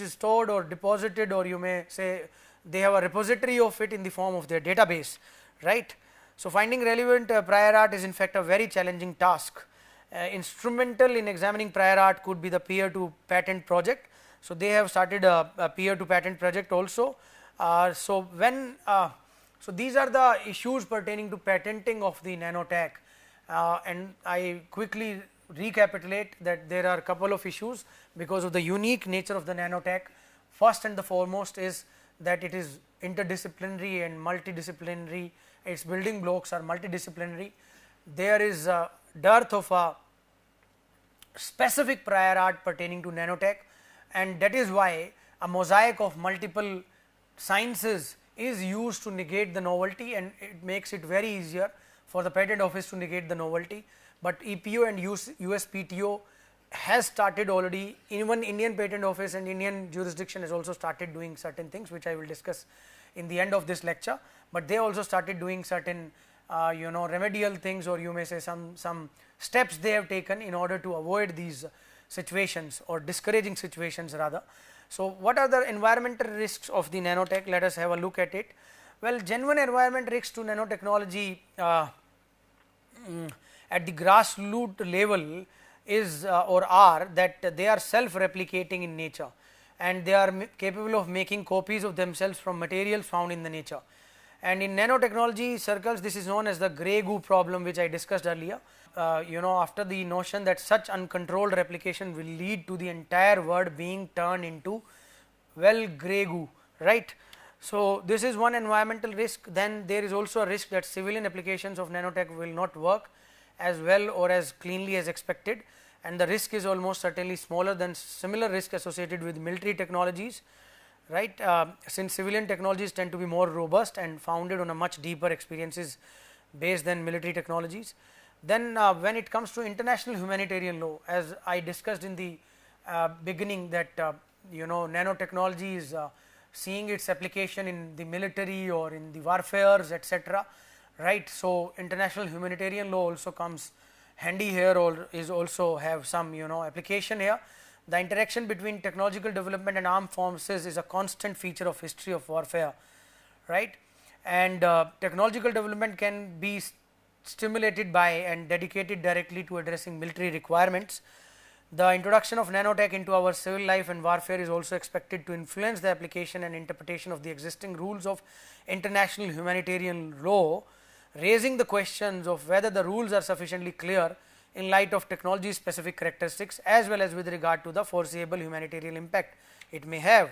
stored or deposited, or you may say they have a repository of it in the form of their database, right. So, finding relevant prior art is in fact a very challenging task. Instrumental in examining prior art could be the peer to patent project. So, they have started a peer to patent project also. So, these are the issues pertaining to patenting of the nanotech, and I quickly recapitulate that there are a couple of issues because of the unique nature of the nanotech. First and the foremost is that it is interdisciplinary and multidisciplinary, its building blocks are multidisciplinary. There is a dearth of a specific prior art pertaining to nanotech, and that is why a mosaic of multiple sciences is used to negate the novelty, and it makes it very easier for the patent office to negate the novelty. But EPO and USPTO has started already, even Indian Patent Office and Indian jurisdiction has also started doing certain things which I will discuss in the end of this lecture, but they also started doing certain remedial things, or you may say some steps they have taken in order to avoid these situations or discouraging situations rather. So, what are the environmental risks of the nanotech? Let us have a look at it. Well, genuine environment risks to nanotechnology at the grassroots level is or are that they are self replicating in nature, and they are capable of making copies of themselves from materials found in the nature. And in nanotechnology circles, this is known as the grey goo problem, which I discussed earlier. After the notion that such uncontrolled replication will lead to the entire world being turned into, well, grey goo, right. So, this is one environmental risk. Then there is also a risk that civilian applications of nanotech will not work as well or as cleanly as expected, and the risk is almost certainly smaller than similar risk associated with military technologies, right, since civilian technologies tend to be more robust and founded on a much deeper experiences base than military technologies. Then when it comes to international humanitarian law, as I discussed in the beginning, that nanotechnology is seeing its application in the military or in the warfares, etc., right. So, international humanitarian law also comes handy here, or is also have some application here. The interaction between technological development and armed forces is a constant feature of history of warfare, right. And technological development can be stimulated by and dedicated directly to addressing military requirements. The introduction of nanotech into our civil life and warfare is also expected to influence the application and interpretation of the existing rules of international humanitarian law, raising the questions of whether the rules are sufficiently clear in light of technology specific characteristics, as well as with regard to the foreseeable humanitarian impact it may have.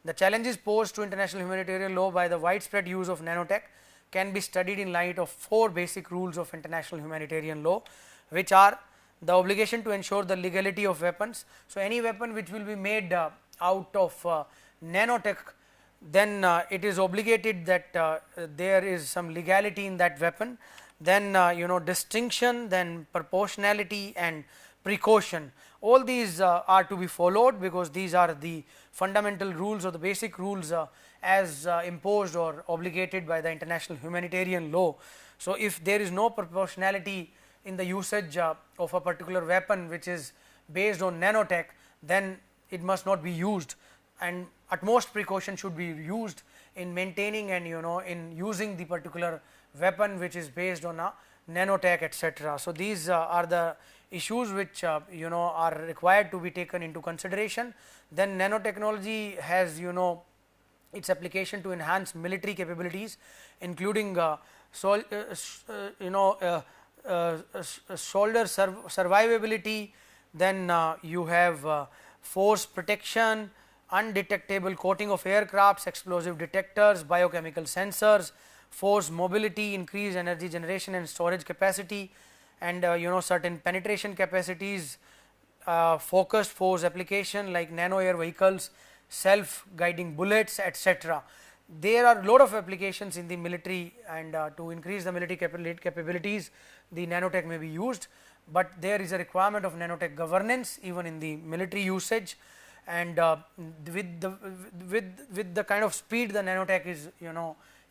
The challenges posed to international humanitarian law by the widespread use of nanotech can be studied in light of 4 basic rules of international humanitarian law, which are the obligation to ensure the legality of weapons. So, any weapon which will be made out of nanotech, then it is obligated that there is some legality in that weapon. Then distinction, then proportionality and precaution, all these are to be followed, because these are the fundamental rules or the basic rules as imposed or obligated by the international humanitarian law. So, if there is no proportionality in the usage of a particular weapon which is based on nanotech, then it must not be used, and utmost precaution should be used in maintaining and in using the particular weapon which is based on a nanotech, etc. So, these are the issues which are required to be taken into consideration. Then nanotechnology has its application to enhance military capabilities, including shoulder survivability. Then you have force protection, undetectable coating of aircrafts, explosive detectors, biochemical sensors, force mobility, increased energy generation and storage capacity, and certain penetration capacities, focused force application like nano air vehicles, self guiding bullets, etc. There are lot of applications in the military, and to increase the military capabilities, the nanotech may be used, but there is a requirement of nanotech governance even in the military usage. And with the kind of speed the nanotech is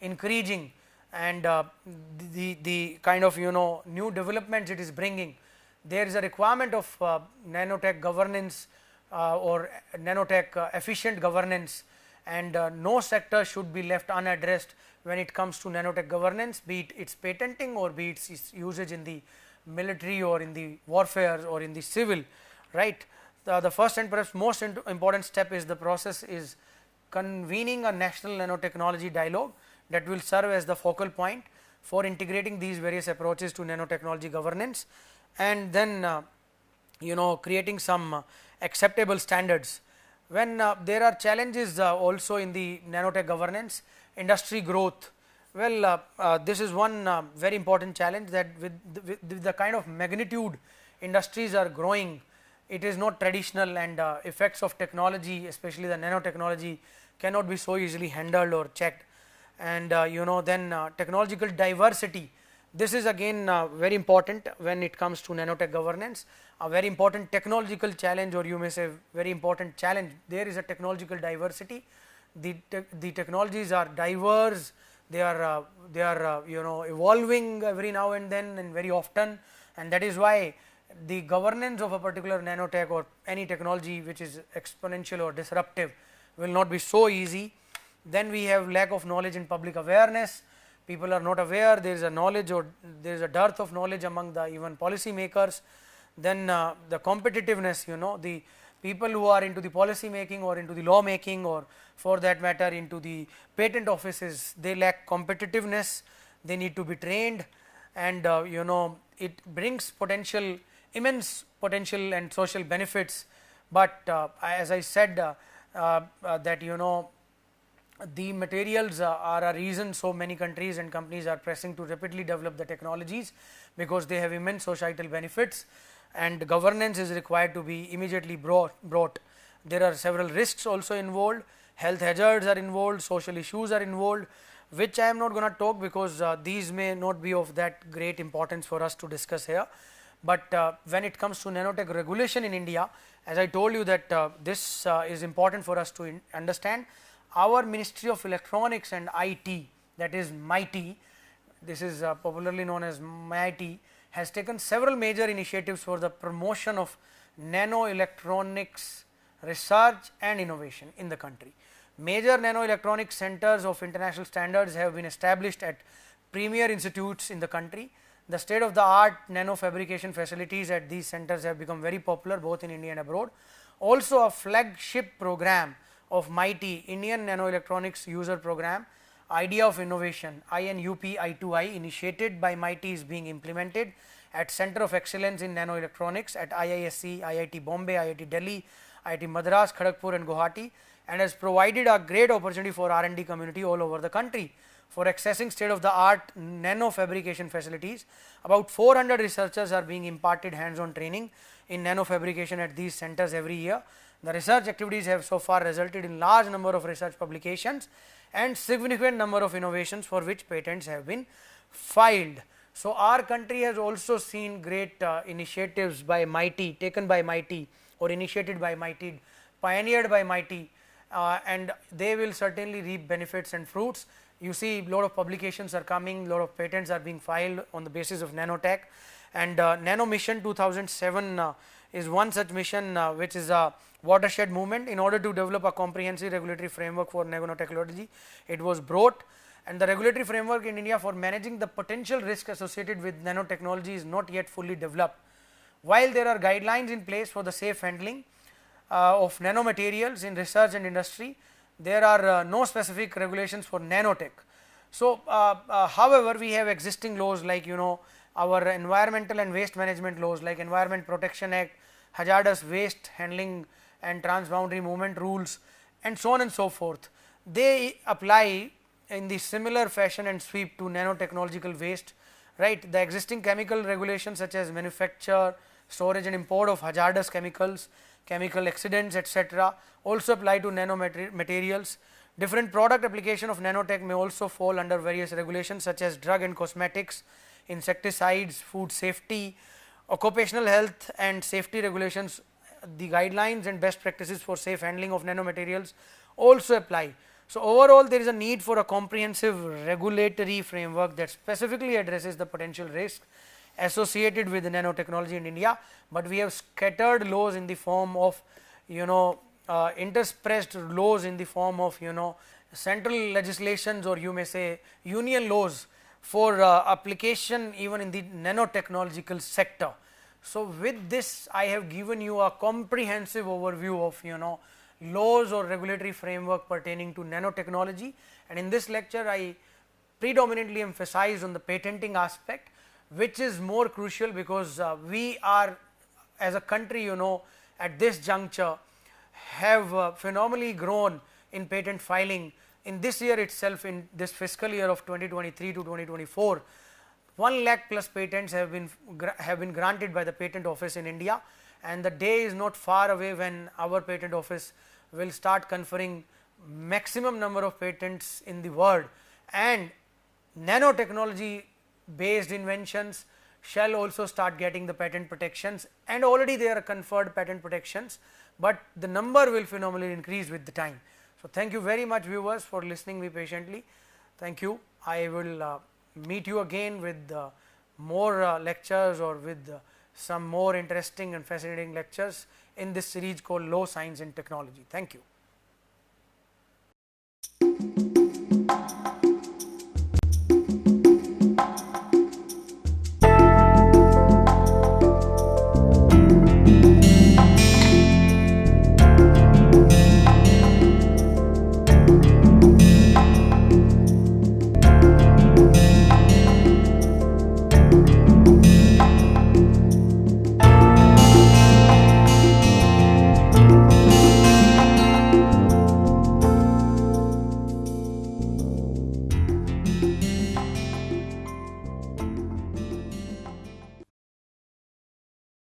increasing, and the kind of new developments it is bringing, there is a requirement of nanotech governance or nanotech efficient governance, and no sector should be left unaddressed when it comes to nanotech governance, be it its patenting or be it its usage in the military or in the warfare or in the civil, right. The first and perhaps most important step is the process is convening a national nanotechnology dialogue that will serve as the focal point for integrating these various approaches to nanotechnology governance, and then creating some acceptable standards. When there are challenges also in the nanotech governance, industry growth. Well, this is one very important challenge, that with the kind of magnitude industries are growing, it is not traditional, and effects of technology, especially the nanotechnology, cannot be so easily handled or checked. And then technological diversity, this is again very important when it comes to nanotech governance, a very important technological challenge, or you may say very important challenge. There is a technological diversity, the technologies are diverse, they are evolving every now and then and very often, and that is why the governance of a particular nanotech or any technology which is exponential or disruptive will not be so easy. Then we have lack of knowledge in public awareness. People are not aware, there is a knowledge or there is a dearth of knowledge among the even policy makers. Then the competitiveness, the people who are into the policy making or into the law making, or for that matter into the patent offices, they lack competitiveness, they need to be trained, and it brings immense potential and social benefits. But as I said that the materials are a reason so many countries and companies are pressing to rapidly develop the technologies, because they have immense societal benefits, and governance is required to be immediately brought. There are several risks also involved, health hazards are involved, social issues are involved, which I am not going to talk, because these may not be of that great importance for us to discuss here. But when it comes to nanotech regulation in India, as I told you that this is important for us to understand. Our Ministry of Electronics and IT, that is MIT, this is popularly known as MIT, has taken several major initiatives for the promotion of nanoelectronics research and innovation in the country. Major nanoelectronics centers of international standards have been established at premier institutes in the country. The state of the art nano fabrication facilities at these centers have become very popular both in India and abroad. Also, a flagship program of MIT, Indian Nanoelectronics User Program, Idea of Innovation INUP I2I, initiated by MIT, is being implemented at Center of Excellence in Nanoelectronics at IISc, IIT Bombay, IIT Delhi, IIT Madras, Kharagpur and Guwahati, and has provided a great opportunity for R&D community all over the country for accessing state of the art nano fabrication facilities. About 400 researchers are being imparted hands on training in nano fabrication at these centers every year. The research activities have so far resulted in large number of research publications and significant number of innovations for which patents have been filed. So, our country has also seen great initiatives by MIT, taken by MIT or initiated by MIT, pioneered by MIT, and they will certainly reap benefits and fruits. You see, lot of publications are coming, lot of patents are being filed on the basis of nanotech, and Nano Mission 2007 is one such mission which is a watershed movement in order to develop a comprehensive regulatory framework for nanotechnology. It was brought, and the regulatory framework in India for managing the potential risk associated with nanotechnology is not yet fully developed. While there are guidelines in place for the safe handling of nanomaterials in research and industry, there are no specific regulations for nanotech. So, however, we have existing laws like our environmental and waste management laws like Environment Protection Act, hazardous waste handling and transboundary movement rules, and so on and so forth. They apply in the similar fashion and sweep to nanotechnological waste, right. The existing chemical regulations such as manufacture, storage and import of hazardous chemicals, chemical accidents, etc., also apply to nanomaterials. Different product application of nanotech may also fall under various regulations such as drug and cosmetics, insecticides, food safety, occupational health and safety regulations. The guidelines and best practices for safe handling of nanomaterials also apply. So, overall there is a need for a comprehensive regulatory framework that specifically addresses the potential risk associated with nanotechnology in India, but we have scattered laws in the form of interspersed laws in the form of central legislations, or you may say union laws for application even in the nanotechnological sector. So, with this I have given you a comprehensive overview of laws or regulatory framework pertaining to nanotechnology, and in this lecture I predominantly emphasized on the patenting aspect, which is more crucial because we are as a country at this juncture have phenomenally grown in patent filing. In this year itself, in this fiscal year of 2023 to 2024, 1 lakh plus patents have been granted by the patent office in India, and the day is not far away when our patent office will start conferring maximum number of patents in the world, and nanotechnology based inventions shall also start getting the patent protections, and already they are conferred patent protections, but the number will phenomenally increase with the time. So, thank you very much viewers for listening me patiently. Thank you. I will meet you again with more lectures or with some more interesting and fascinating lectures in this series called Law, Science and Technology. Thank you.